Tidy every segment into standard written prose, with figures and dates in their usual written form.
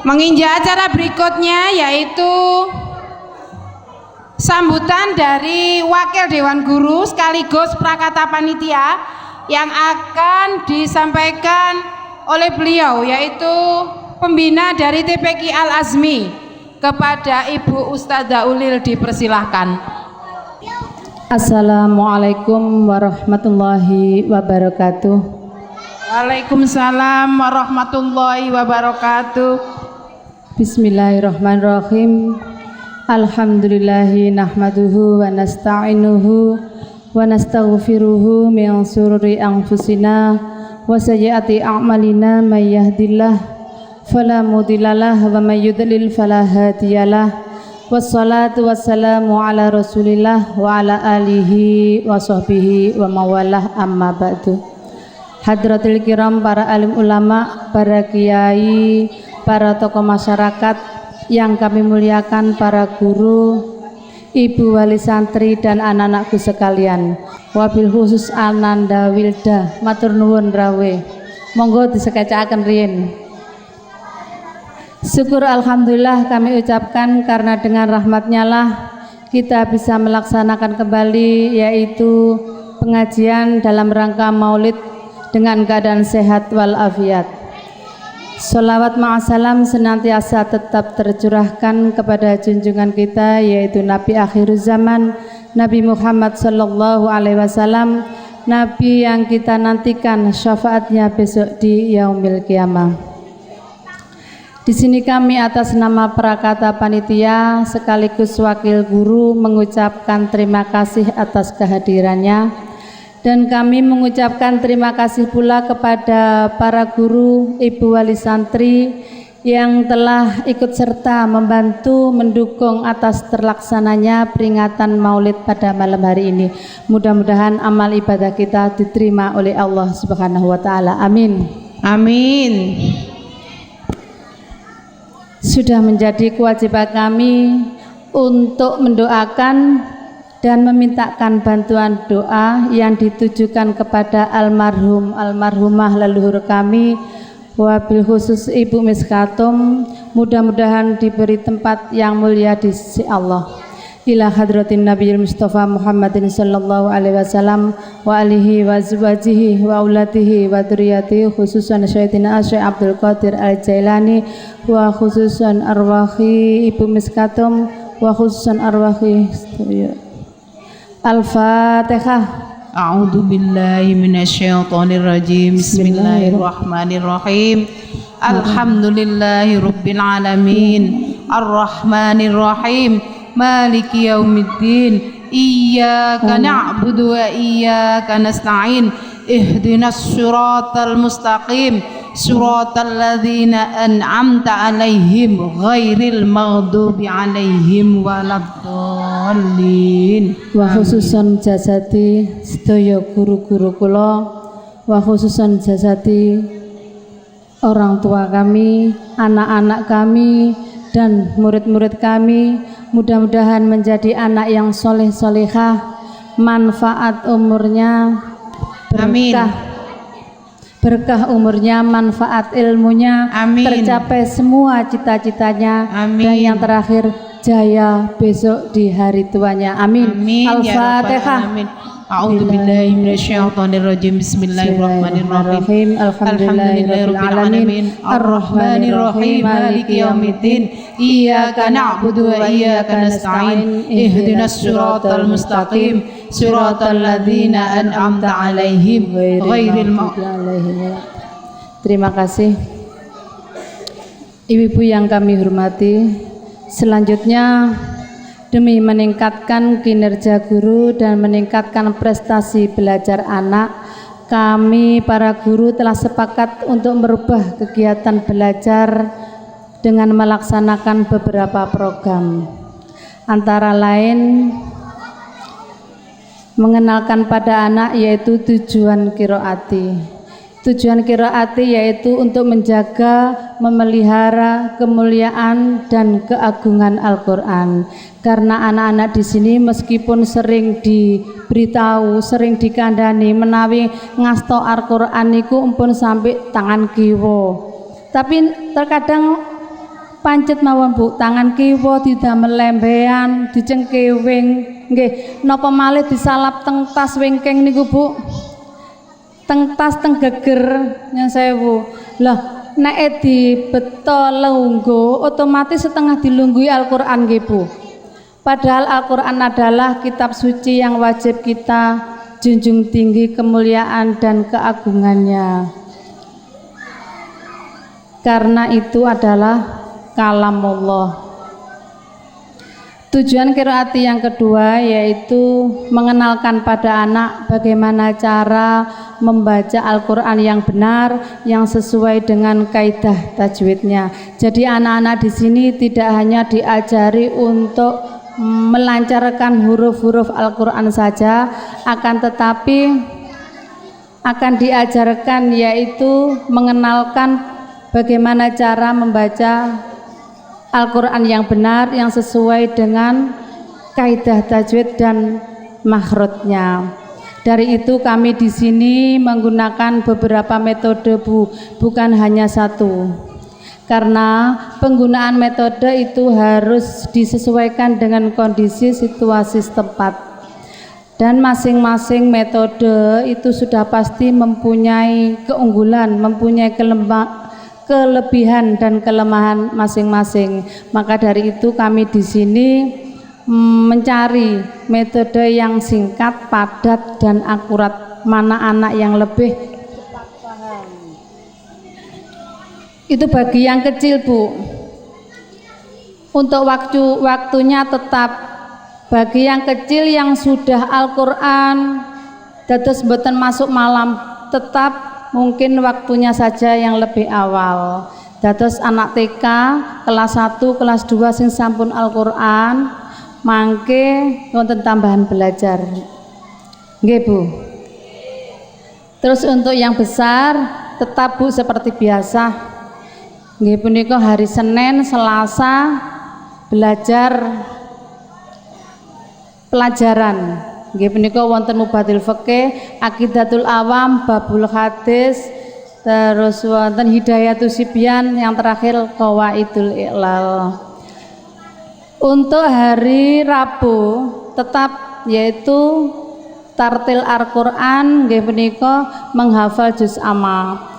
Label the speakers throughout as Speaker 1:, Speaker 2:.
Speaker 1: Menginjak acara berikutnya yaitu sambutan dari Wakil Dewan Guru sekaligus Prakata Panitia yang akan disampaikan oleh beliau, yaitu pembina dari TPQ Al Azmi. Kepada Ibu Ustadzah Ulil dipersilahkan.
Speaker 2: Assalamualaikum warahmatullahi wabarakatuh.
Speaker 1: Waalaikumsalam warahmatullahi wabarakatuh.
Speaker 2: Bismillahirrahmanirrahim. Alhamdulillahi nahmaduhu wa nasta'inuhu wa nastaghfiruhu min sururi anfusina wa sayyiati a'malina may yahdillah fala mudhillalah wa may yudlil fala hadiyalah. Wassalatu wassalamu ala Rasulillah wa ala alihi wa sahbihi wa mawalah, amma ba'du. Hadratil kiram, para alim ulama, para kiai, para tokoh masyarakat yang kami muliakan, para guru, ibu wali santri dan anak-anakku sekalian, wabil khusus Ananda Wilda, matur nuwun rawuh. Monggo disekacaken riyin. Syukur alhamdulillah kami ucapkan karena dengan rahmatnya lah kita bisa melaksanakan kembali, yaitu pengajian dalam rangka maulid dengan keadaan sehat walafiat. Sholawat ma'asalam senantiasa tetap tercurahkan kepada junjungan kita, yaitu Nabi akhir zaman, Nabi Muhammad sallallahu alaihi wasallam, Nabi yang kita nantikan syafaatnya besok di yaumil kiamah. Di sini kami atas nama Prakata Panitia sekaligus Wakil Guru mengucapkan terima kasih atas kehadirannya, dan kami mengucapkan terima kasih pula kepada para guru, ibu wali santri yang telah ikut serta membantu mendukung atas terlaksananya peringatan Maulid pada malam hari ini. Mudah-mudahan amal ibadah kita diterima oleh Allah Subhanahu wa taala. Amin.
Speaker 1: Amin.
Speaker 2: Sudah menjadi kewajiban kami untuk mendoakan dan memintakan bantuan doa yang ditujukan kepada almarhum almarhumah leluhur kami, wabil khusus Ibu Miskatum, mudah-mudahan diberi tempat yang mulia di sisi Allah. Ila hadratin Nabiyil Mustafa Muhammadin sallallahu alaihi wasallam wa alihi wa azwajihi wa auladihi wa dzurriyyatihi, khususan Sayyidina Syekh Abdul Qadir Al-Jailani, wa khususan arwahi Ibu Miskatum, wa khususan arwahi Al-Fatihah.
Speaker 1: A'udzu billahi minasyaitonir rajim. Bismillahirrahmanirrahim. Alhamdulillahi rabbil alamin. Arrahmanir rahim. Maliki yaumiddin. Iyyaka na'budu wa iyyaka nasta'in. Ihdinas siratal mustaqim. Siratal ladzina an'amta 'alaihim ghairil maghdubi 'alaihim waladdallin.
Speaker 2: Wa khususan jasati sedaya guru-guru kula, wa khususan jasati orang tua kami, anak-anak kami dan murid-murid kami, mudah-mudahan menjadi anak yang soleh solehah, manfaat umurnya berkah. Berkah umurnya, manfaat ilmunya, amin. Tercapai semua cita-citanya, dan yang terakhir jaya besok di hari tuanya, amin. Al-Fatihah.
Speaker 1: A'udzu billahi minasyaitonir rajim. Bismillahirrahmanirrahim. Alhamdulillahirabbil alamin. Arrahmanir rahim. Maliki yaumiddin. Iyyaka na'budu wa iyyaka nasta'in. Ihdinas siratal mustaqim. Siratal ladzina an'amta 'alaihim ghairil maghdubi 'alaihim.
Speaker 2: Terima kasih ibu-ibu yang kami hormati. Selanjutnya, demi meningkatkan kinerja guru dan meningkatkan prestasi belajar anak, kami para guru telah sepakat untuk merubah kegiatan belajar dengan melaksanakan beberapa program, antara lain mengenalkan pada anak yaitu tujuan qiraati. Tujuan qiraati yaitu untuk menjaga, memelihara kemuliaan dan keagungan Al-Qur'an. Karena anak-anak di sini meskipun sering diberitahu, sering dikandani menawi ngasto Al-Qur'an niku umpun sampai tangan kiwa. Tapi terkadang pancet mawon Bu, tangan kiwa didamel lembean, dicengkewing nggih, napa malih disalap teng tas wingking niku Bu. Teng tas teng geger nyun sewu. Lah nek dibeto lungguh otomatis setengah dilungguhi Al-Qur'an nggih Bu. Padahal Al-Qur'an adalah kitab suci yang wajib kita junjung tinggi kemuliaan dan keagungannya. Karena itu adalah kalamullah. Tujuan qiraati yang kedua yaitu mengenalkan pada anak bagaimana cara membaca Al-Qur'an yang benar, yang sesuai dengan kaidah tajwidnya. Jadi anak-anak di sini tidak hanya diajari untuk melancarkan huruf-huruf Al-Qur'an saja, akan tetapi akan diajarkan yaitu mengenalkan bagaimana cara membaca Al-Qur'an yang benar, yang sesuai dengan kaidah tajwid dan makhrajnya. Dari itu kami di sini menggunakan beberapa metode Bu, bukan hanya satu. Karena penggunaan metode itu harus disesuaikan dengan kondisi situasi setempat. Dan masing-masing metode itu sudah pasti mempunyai keunggulan, mempunyai kelebihan dan kelemahan masing-masing. Maka dari itu kami di sini mencari metode yang singkat, padat dan akurat, mana anak yang lebih cepat paham. Itu bagi yang kecil Bu. Untuk waktunya tetap bagi yang kecil yang sudah Al-Qur'an dados mboten masuk malam, tetap mungkin waktunya saja yang lebih awal. Dados anak TK kelas 1, kelas 2 sing sampun Al-Qur'an mangke wonten tambahan belajar. Nggih Bu. Terus untuk yang besar tetap Bu seperti biasa. Nggih punika hari Senin, Selasa belajar pelajaran. Nggih punika wonten Mubatil Fikih, Aqidatul Awam, Babul Hadis, terus wonten Hidayatus Sibyan, yang terakhir Qawaidul Iqlal. Untuk hari Rabu tetap yaitu tartil Al-Qur'an nggih punika menghafal juz amma.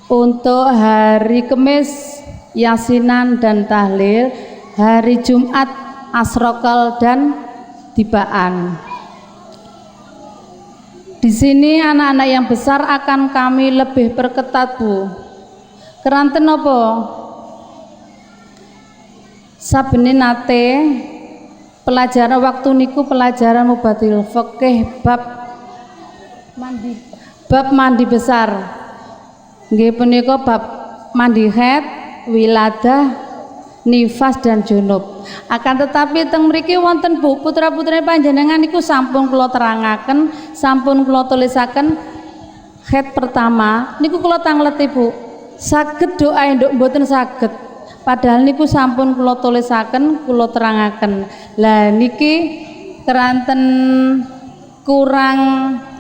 Speaker 2: Untuk hari Kamis Yasinan dan tahlil, hari Jumat asrokal dan tibaan. Di sini anak-anak yang besar akan kami lebih perketat Bu. Keranten napa? Sabene nate pelajaran waktu niku pelajaran Mubatil Fikih bab mandi besar. Nggih punika bab mandi haid, wiladah, nifas dan junub. Akan tetapi teng mriki wonten Bu, putra-putri panjenengan niku sampun kula terangaken, sampun kula tulisaken haid pertama niku kula tangleti Bu. Saged doa nduk mboten saged. Padahal niku sampun kula tulisaken, kula terangaken. Lah niki keranten kurang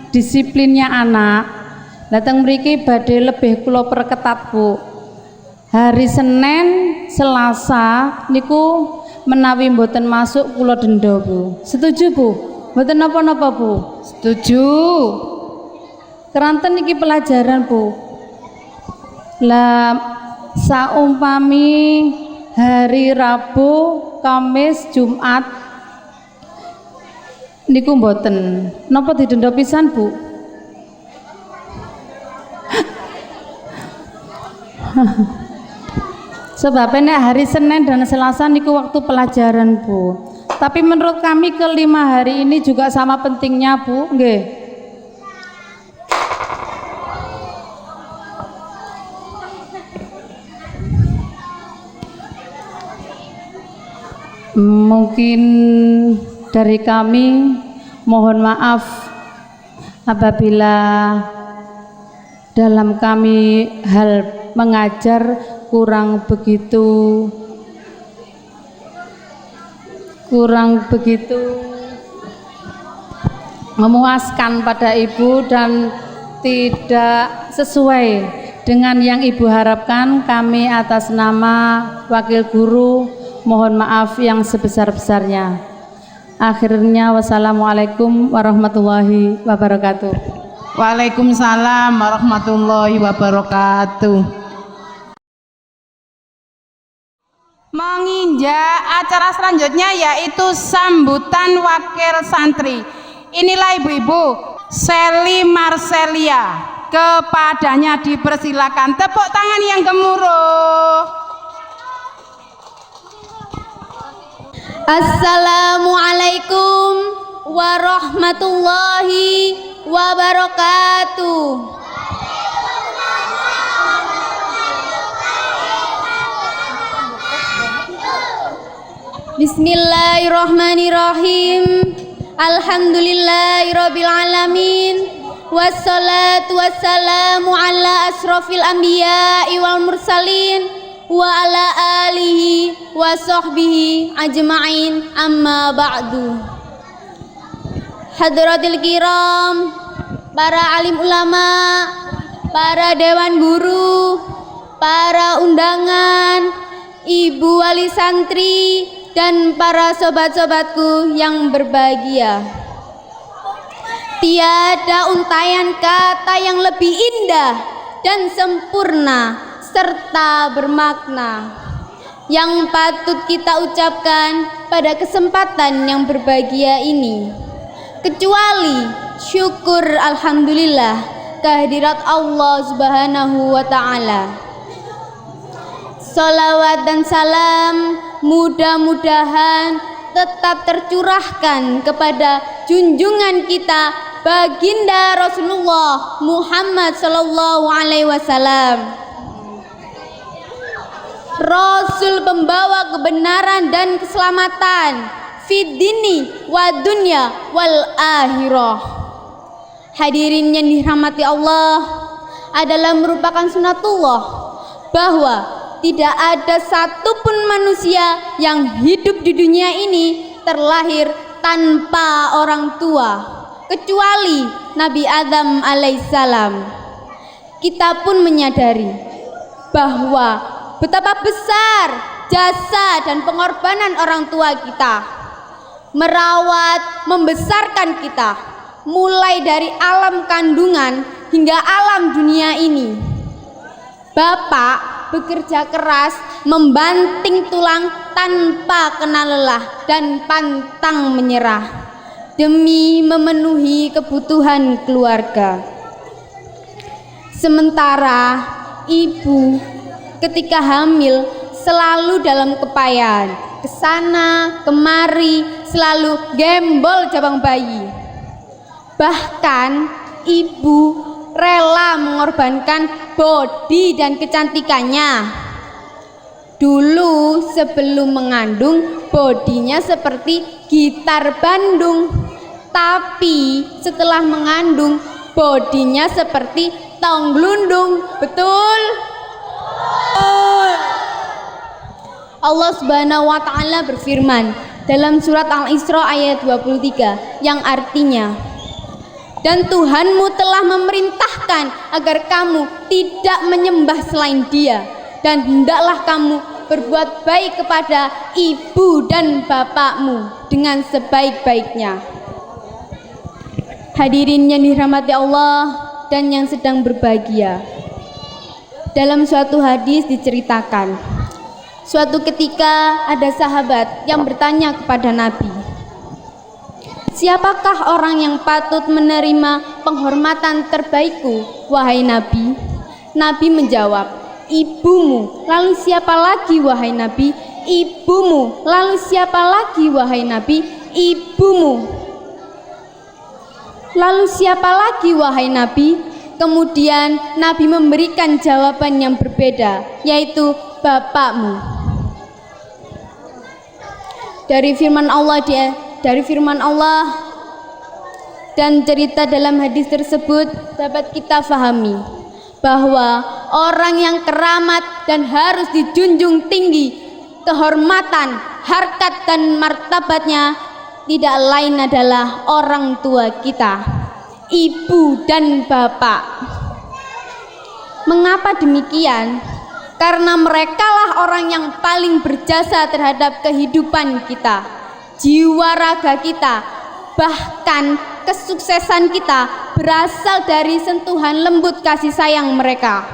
Speaker 2: disiplinnya anak. Datang mriki badhe lebih kula perketat Bu. Hari Senin, Selasa niku menawi mboten masuk kula denda Bu. Setuju Bu? Mboten napa-napa Bu?
Speaker 1: Setuju.
Speaker 2: Keranten niki pelajaran Bu. Lah saumpami hari Rabu, Kamis, Jumat niku mboten. Napa didenda pisan Bu? Sebabnya hari Senin dan Selasa niku waktu pelajaran Bu. Tapi menurut kami kelima hari ini juga sama pentingnya Bu, nggih. Mungkin dari kami mohon maaf apabila dalam kami hal mengajar kurang begitu memuaskan pada Ibu dan tidak sesuai Dengan yang Ibu harapkan, kami atas nama Wakil Guru mohon maaf yang sebesar-besarnya. Akhirnya wassalamualaikum warahmatullahi wabarakatuh.
Speaker 1: Waalaikumsalam warahmatullahi wabarakatuh. Menginjak acara selanjutnya yaitu sambutan wakil santri. Inilah ibu-ibu Seli Marcelia, kepadanya dipersilakan tepuk tangan yang gemuruh.
Speaker 3: Assalamualaikum warahmatullahi wabarakatuh. Bismillahirrahmanirrahim. Alhamdulillahirabbil alamin. Wassalatu wassalamu ala asrofil anbiya'i wal mursalin wa ala alihi wa sahbihi ajma'in, amma ba'du. Hadratil kiram, para alim ulama, para dewan guru, para undangan, ibu wali santri, dan para sobat-sobatku yang berbahagia. Tiada untayan kata yang lebih indah dan sempurna serta bermakna yang patut kita ucapkan pada kesempatan yang berbahagia ini, kecuali syukur alhamdulillah kehadirat Allah Subhanahu wa ta'ala. Salawat dan salam mudah-mudahan tetap tercurahkan kepada junjungan kita baginda Rasulullah Muhammad sallallahu alaihi wasallam, Rasul pembawa kebenaran dan keselamatan fid dini wa dunya wal akhirah. Hadirin yang dirahmati Allah, adalah merupakan sunatullah bahwa tidak ada satupun manusia yang hidup di dunia ini terlahir tanpa orang tua, kecuali Nabi Adam alaihissalam. Kita pun menyadari bahwa betapa besar jasa dan pengorbanan orang tua kita merawat, membesarkan kita, mulai dari alam kandungan hingga alam dunia ini. Bapak bekerja keras membanting tulang tanpa kenal lelah dan pantang menyerah demi memenuhi kebutuhan keluarga. Sementara ibu ketika hamil selalu dalam kepayahan, kesana kemari, selalu gembol jabang bayi. Bahkan ibu rela mengorbankan bodi dan kecantikannya. Dulu sebelum mengandung, bodinya seperti gitar Bandung, tapi setelah mengandung, bodinya seperti tong glundung. Betul? Allah Subhanahu wa ta'ala berfirman dalam surat Al-Isra ayat 23 yang artinya, dan Tuhanmu telah memerintahkan agar kamu tidak menyembah selain Dia, dan hendaklah kamu berbuat baik kepada ibu dan bapakmu dengan sebaik-baiknya. Hadirin yang dirahmati Allah dan yang sedang berbahagia, dalam suatu hadis diceritakan, suatu ketika ada sahabat yang bertanya kepada Nabi, siapakah orang yang patut menerima penghormatan terbaikku, wahai Nabi? Nabi menjawab, ibumu. Lalu siapa lagi, wahai Nabi? Ibumu. Lalu siapa lagi, wahai Nabi? Ibumu. Lalu siapa lagi, wahai Nabi? Kemudian Nabi memberikan jawaban yang berbeda, yaitu bapakmu. Dari firman Allah dan cerita dalam hadis tersebut dapat kita fahami bahwa orang yang keramat dan harus dijunjung tinggi kehormatan, harkat dan martabatnya tidak lain adalah orang tua kita, ibu dan bapak. Mengapa demikian? Karena merekalah orang yang paling berjasa terhadap kehidupan kita, jiwa raga kita, bahkan kesuksesan kita berasal dari sentuhan lembut kasih sayang mereka.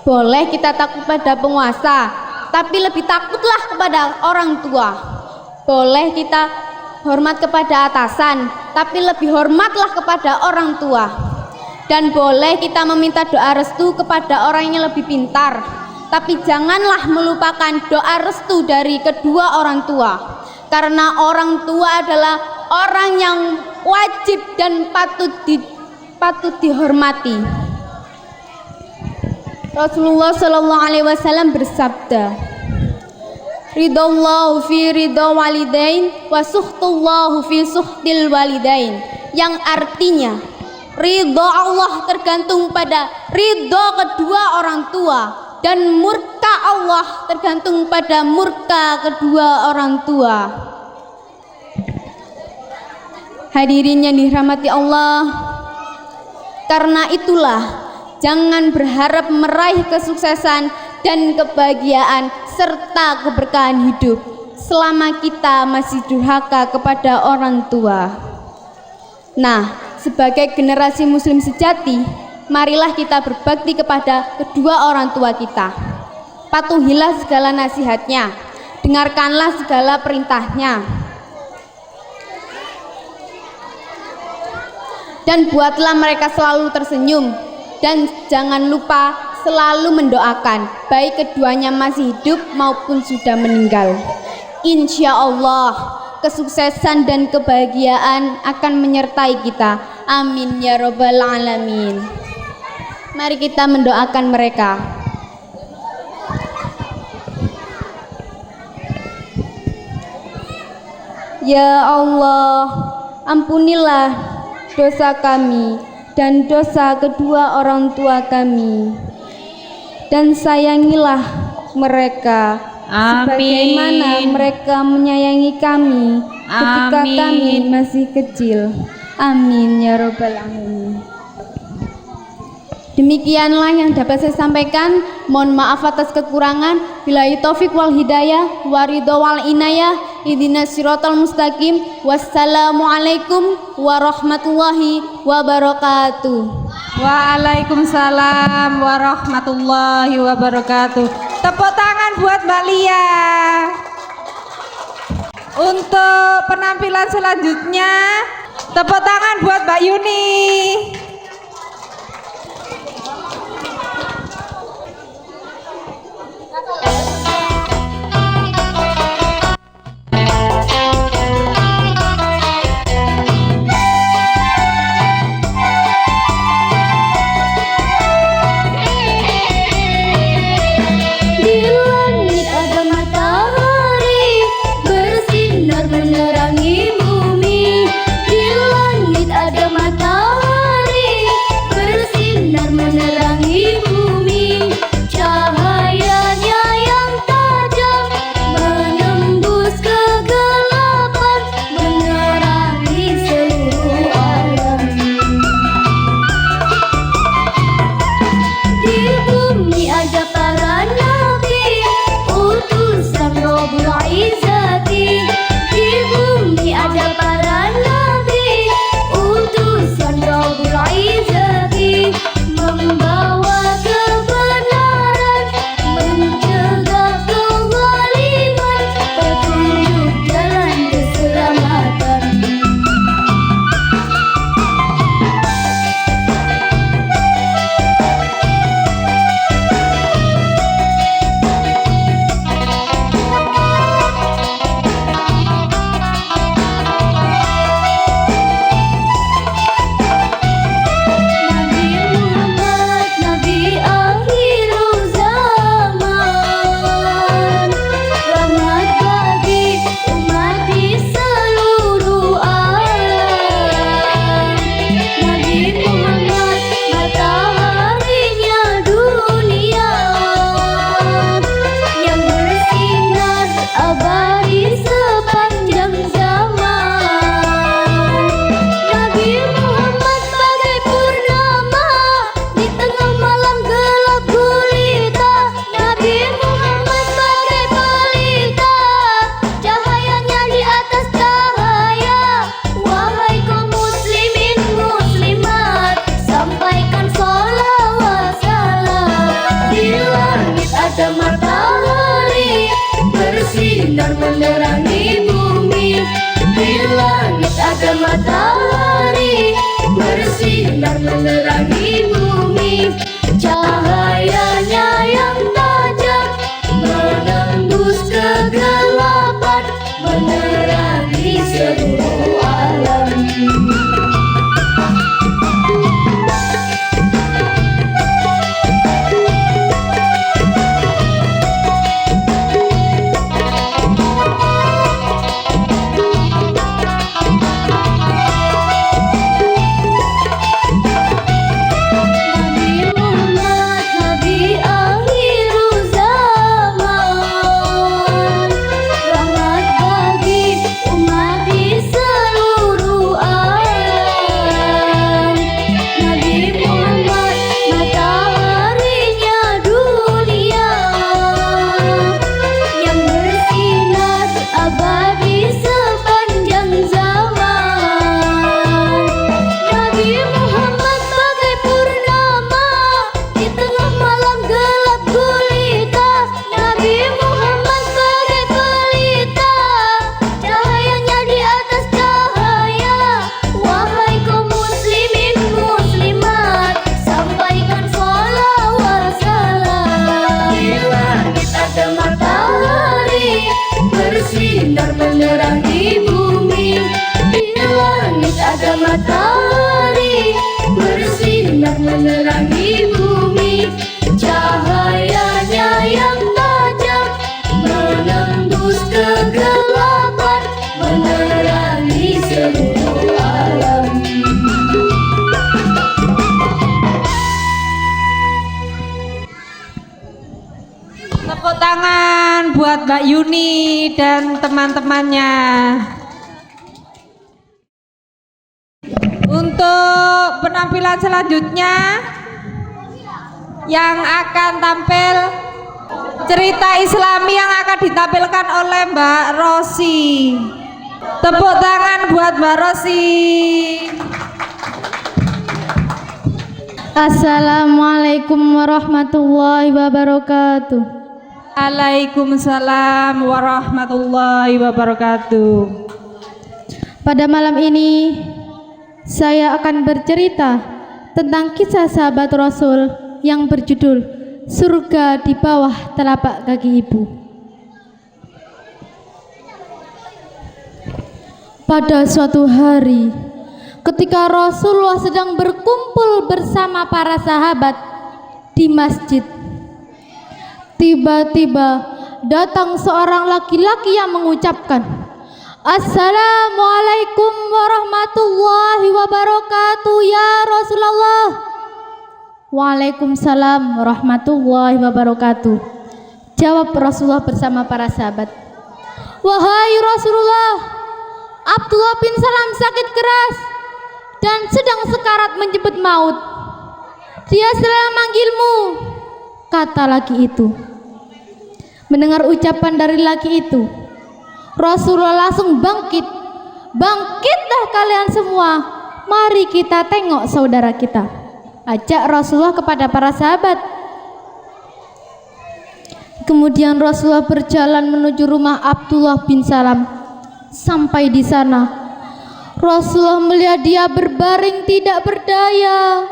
Speaker 3: Boleh kita takut pada penguasa, tapi lebih takutlah kepada orang tua. Boleh kita hormat kepada atasan, tapi lebih hormatlah kepada orang tua. Dan boleh kita meminta doa restu kepada orang yang lebih pintar, tapi janganlah melupakan doa restu dari kedua orang tua, karena orang tua adalah orang yang wajib dan patut dihormati. Rasulullah Shallallahu Alaihi Wasallam bersabda, ridallahu fi ridho walidain wa suhtullahu fi suhtil walidain, yang artinya ridho Allah tergantung pada ridho kedua orang tua, dan murka Allah tergantung pada murka kedua orang tua. Hadirin yang dirahmati Allah, karena itulah jangan berharap meraih kesuksesan dan kebahagiaan serta keberkahan hidup selama kita masih durhaka kepada orang tua. Nah, sebagai generasi muslim sejati, marilah kita berbakti kepada kedua orang tua kita. Patuhilah segala nasihatnya, dengarkanlah segala perintahnya, dan buatlah mereka selalu tersenyum. Dan jangan lupa selalu mendoakan, baik keduanya masih hidup maupun sudah meninggal. Insya Allah kesuksesan dan kebahagiaan akan menyertai kita. Amin ya robbal alamin. Mari kita mendoakan mereka. Ya Allah, ampunilah dosa kami dan dosa kedua orang tua kami, dan sayangilah mereka sebagaimana mereka menyayangi kami ketika kami masih kecil. Amin ya robbal alamin. Demikianlah yang dapat saya sampaikan. Mohon maaf atas kekurangan. Billahi taufik wal hidayah wa ridho wal inayah. Ihdinas siratal mustaqim. Wassalamualaikum warahmatullahi wabarakatuh.
Speaker 1: Waalaikumsalam warahmatullahi wabarakatuh. Tepuk tangan buat Mbak Lia. Untuk penampilan selanjutnya, tepuk tangan buat Mbak Yuni.
Speaker 3: Menerangi bumi, di langit ada matahari. ada matahari bersinar menerangi bumi. Di langit ada matahari bersinar menerangi bumi. Cahayanya yang tajam menembus kegelapan, menerangi seluruh alam. Matahari bersinar menerangi bumi. Cahayanya yang tajam menembus kegelapan, menerangi seluruh alam.
Speaker 1: Tepuk tangan buat Mbak Yuni dan teman-temannya. Untuk penampilan selanjutnya yang akan tampil cerita Islami yang akan ditampilkan oleh Mbak Rosi. Tepuk tangan buat Mbak Rosi.
Speaker 3: Assalamualaikum warahmatullahi wabarakatuh.
Speaker 1: Waalaikumsalam warahmatullahi wabarakatuh.
Speaker 3: Pada malam ini saya akan bercerita tentang kisah sahabat Rasul yang berjudul Surga di Bawah Telapak Kaki Ibu. Pada suatu hari, ketika Rasulullah sedang berkumpul bersama para sahabat di masjid, tiba-tiba datang seorang laki-laki yang mengucapkan, Assalamualaikum warahmatullahi wabarakatuh ya Rasulullah. Waalaikumsalam warahmatullahi wabarakatuh, jawab Rasulullah bersama para sahabat. Wahai Rasulullah, Abdullah bin Salam sakit keras dan sedang sekarat menyebut maut. Dia sedang memanggilmu, kata laki itu. Mendengar ucapan dari laki itu, Rasulullah langsung bangkit. Bangkitlah kalian semua, mari kita tengok saudara kita, ajak Rasulullah kepada para sahabat. Kemudian Rasulullah berjalan menuju rumah Abdullah bin Salam. Sampai di sana, Rasulullah melihat dia berbaring tidak berdaya,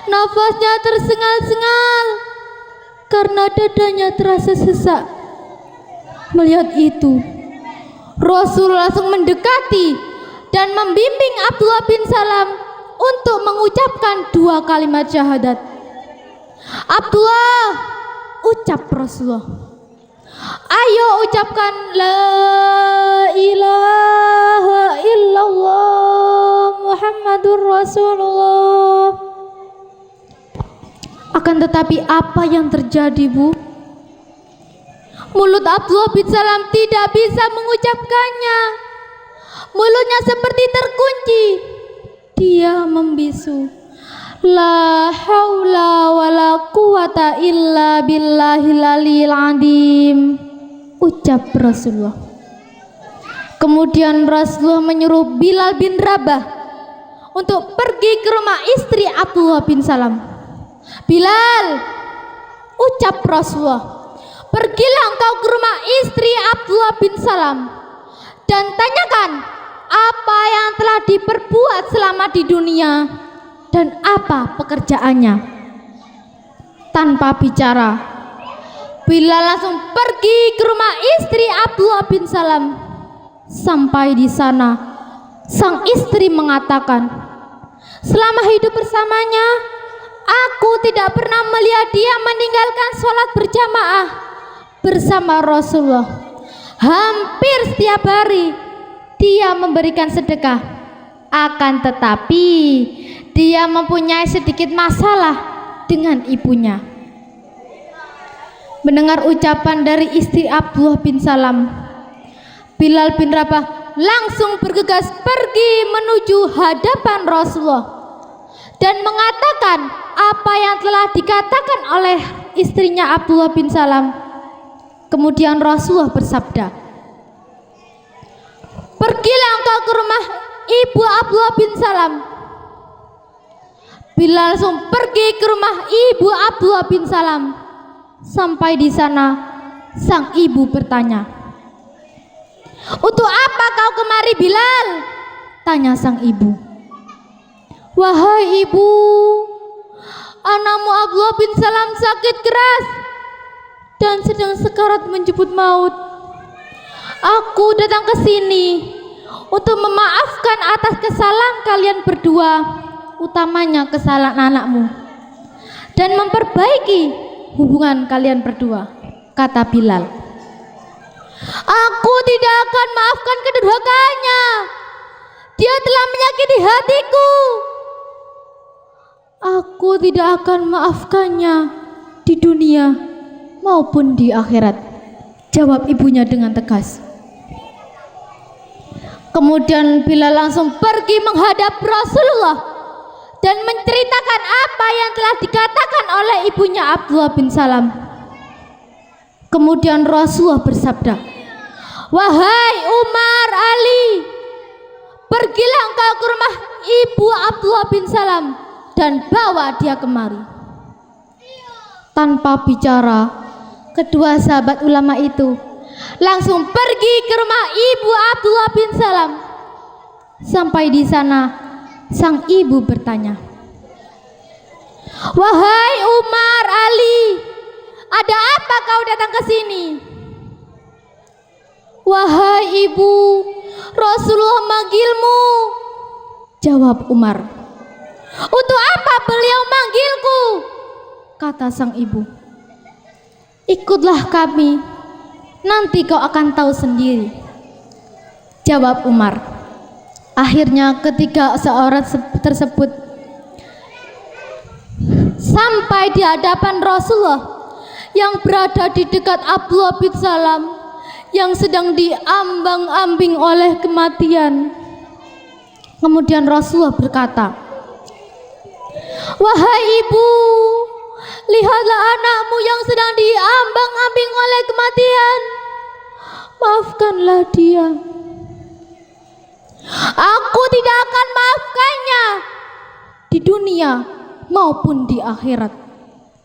Speaker 3: nafasnya tersengal-sengal karena dadanya terasa sesak. Melihat itu, Rasulullah langsung mendekati dan membimbing Abdullah bin Salam untuk mengucapkan 2 kalimat syahadat. Abdullah, ucap Rasulullah, ayo ucapkan la ilaha illallah Muhammadur Rasulullah. Akan tetapi apa yang terjadi, Bu? Mulut Abdullah bin Salam tidak bisa mengucapkannya. Mulutnya seperti terkunci. Dia membisu, la haula wala quwata illa billahil aliyil azim, ucap Rasulullah. Kemudian Rasulullah menyuruh Bilal bin Rabah untuk pergi ke rumah istri Abdullah bin Salam. Bilal, ucap Rasulullah, Pergilah engkau ke rumah istri Abdullah bin Salam dan tanyakan apa yang telah diperbuat selama di dunia dan apa pekerjaannya. Tanpa bicara, Bilal langsung pergi ke rumah istri Abdullah bin Salam. Sampai di sana, sang istri mengatakan, selama hidup bersamanya, aku tidak pernah melihat dia meninggalkan sholat berjamaah bersama Rasulullah. Hampir setiap hari dia memberikan sedekah. Akan tetapi dia mempunyai sedikit masalah dengan ibunya. Mendengar ucapan dari istri Abdullah bin Salam, Bilal bin Rabah langsung bergegas pergi menuju hadapan Rasulullah dan mengatakan apa yang telah dikatakan oleh istrinya Abdullah bin Salam. Kemudian Rasulullah bersabda, pergilah engkau ke rumah ibu Abdullah bin Salam. Bilal langsung pergi ke rumah ibu Abdullah bin Salam. Sampai di sana, sang ibu bertanya, untuk apa kau kemari Bilal? Tanya sang ibu. Wahai ibu, anakmu Abdullah bin Salam sakit keras dan sedang sekarat menjemput maut. Aku datang ke sini untuk memaafkan atas kesalahan kalian berdua, utamanya kesalahan anakmu, dan memperbaiki hubungan kalian berdua, kata Bilal. Aku tidak akan maafkan kedurhakaannya. Dia telah menyakiti hatiku. Aku tidak akan maafkannya di dunia maupun di akhirat, jawab ibunya dengan tegas. Kemudian Bilal langsung pergi menghadap Rasulullah dan menceritakan apa yang telah dikatakan oleh ibunya Abdullah bin Salam. Kemudian Rasulullah bersabda, wahai Umar Ali, pergilah engkau ke rumah ibu Abdullah bin Salam dan bawa dia kemari. Tanpa bicara, kedua sahabat ulama itu langsung pergi ke rumah ibu Abdullah bin Salam. Sampai di sana, sang ibu bertanya, wahai Umar Ali, ada apa kau datang ke sini? Wahai ibu, Rasulullah manggilmu, jawab Umar. Untuk apa beliau manggilku? Kata sang ibu. Ikutlah kami, nanti kau akan tahu sendiri, jawab Umar. Akhirnya ketika seorang tersebut sampai di hadapan Rasulullah yang berada di dekat Abdullah bin Salam yang sedang diambang-ambing oleh kematian. Kemudian Rasulullah berkata, wahai ibu, lihatlah anakmu yang sedang diambang-ambing oleh kematian. Maafkanlah dia. Aku tidak akan maafkannya di dunia maupun di akhirat,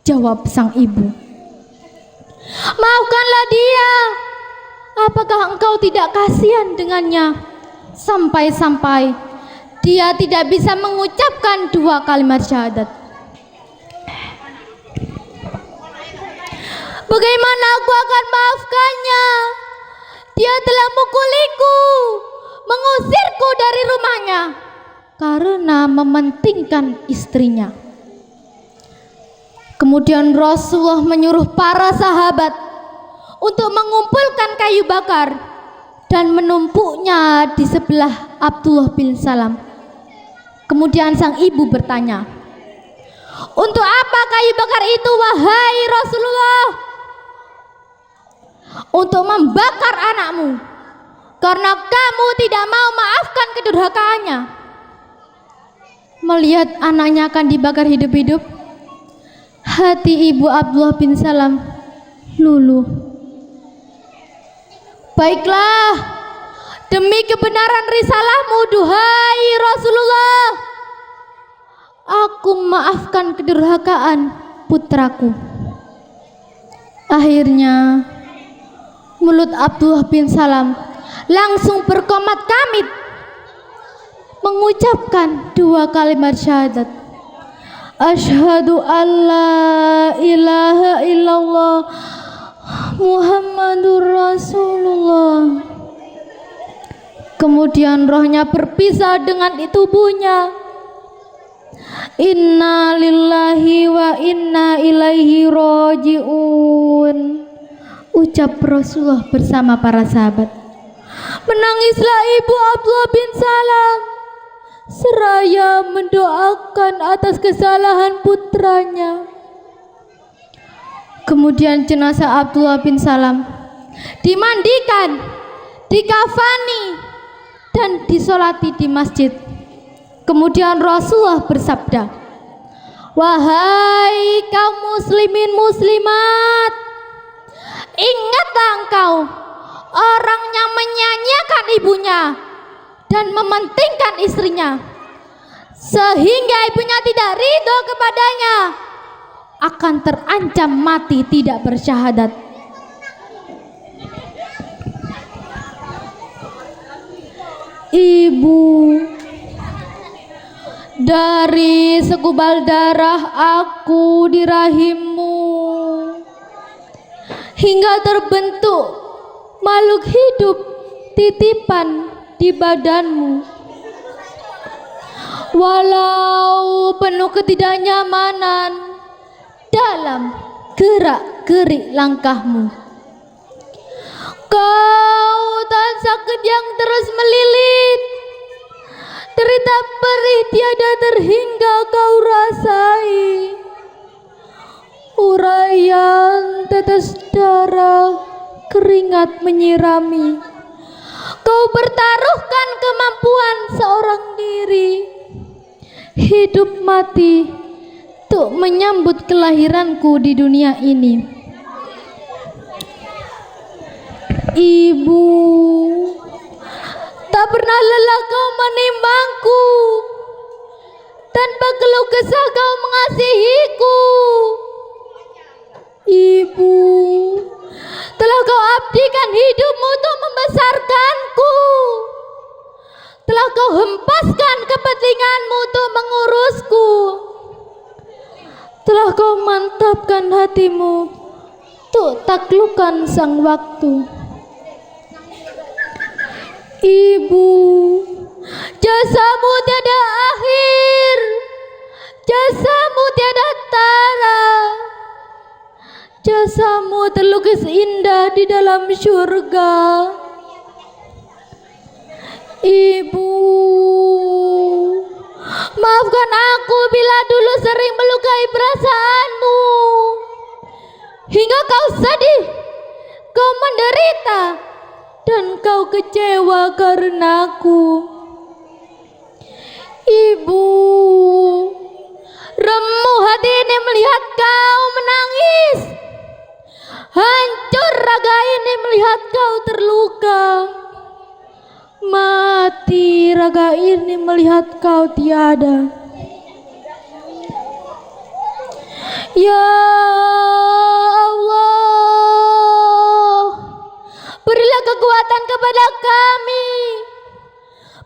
Speaker 3: jawab sang ibu. Maafkanlah dia. Apakah engkau tidak kasihan dengannya sampai-sampai dia tidak bisa mengucapkan 2 kalimat syahadat? Bagaimana aku akan maafkannya? Dia telah mukuliku, mengusirku dari rumahnya karena mementingkan istrinya. Kemudian Rasulullah menyuruh para sahabat untuk mengumpulkan kayu bakar dan menumpuknya di sebelah Abdullah bin Salam. Kemudian sang ibu bertanya, untuk apa kayu bakar itu wahai Rasulullah? Untuk membakar anakmu, karena kamu tidak mau maafkan kedurhakaannya. Melihat anaknya akan dibakar hidup-hidup, hati ibu Abdullah bin Salam luluh. Baiklah, demi kebenaran risalahmu duhai Rasulullah, aku maafkan kedurhakaan putraku. Akhirnya mulut Abdullah bin Salam langsung berkomat kamit mengucapkan 2 kalimat syahadat. Asyhadu alla ilaha illallah Muhammadur Rasulullah. Kemudian rohnya berpisah dengan tubuhnya. Inna lillahi wa inna ilaihi raji'un, ucap Rasulullah bersama para sahabat. Menangislah ibu Abdullah bin Salam seraya mendoakan atas kesalahan putranya. Kemudian jenazah Abdullah bin Salam dimandikan, dikafani, dan disolati di masjid. Kemudian Rasulullah bersabda, wahai kaum muslimin muslimat, ingatlah engkau orang yang menyanyiakan ibunya dan mementingkan istrinya sehingga ibunya tidak ridho kepadanya akan terancam mati tidak bersyahadat. Ibu, dari segumpal darah aku di rahimmu hingga terbentuk makhluk hidup titipan di badanmu. Walau penuh ketidaknyamanan dalam gerak-gerik langkahmu, kau tansah yang terus melilit. Derita perih tiada terhingga kau rasai. Uraian tetes darah keringat menyirami. Kau bertaruhkan kemampuan seorang diri, hidup mati, untuk menyambut kelahiranku di dunia ini. Ibu, tak pernah lelah kau menimbangku, tanpa keluh kesah kau mengasihiku. Ibu, telah kau abdikan hidupmu untuk membesarkanku, telah kau hempaskan kepentinganmu untuk mengurusku, telah kau mantapkan hatimu untuk taklukkan sang waktu. Ibu, jasamu tiada akhir, jasamu tiada tara, jasamu terlukis indah di dalam surga. Ibu, maafkan aku bila dulu sering melukai perasaanmu hingga kau sedih, kau menderita, dan kau kecewa karenaku. Ibu, remuk hati ini melihat kau menangis, hancur raga ini melihat kau terluka, mati raga ini melihat kau tiada. Ya Allah, berilah kekuatan kepada kami,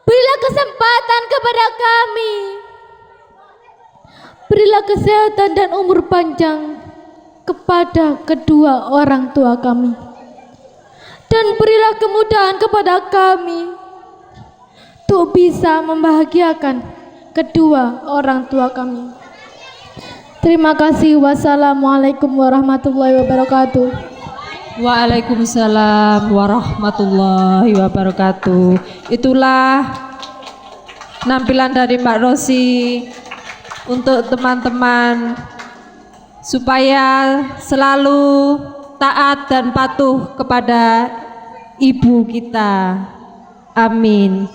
Speaker 3: berilah kesempatan kepada kami, berilah kesehatan dan umur panjang kepada kedua orang tua kami, dan berilah kemudahan kepada kami untuk bisa membahagiakan kedua orang tua kami. Terima kasih. Wassalamualaikum warahmatullahi wabarakatuh.
Speaker 4: Waalaikumsalam warahmatullahi wabarakatuh. Itulah penampilan dari Mbak Rosi untuk teman-teman supaya selalu taat dan patuh kepada ibu kita. Amin.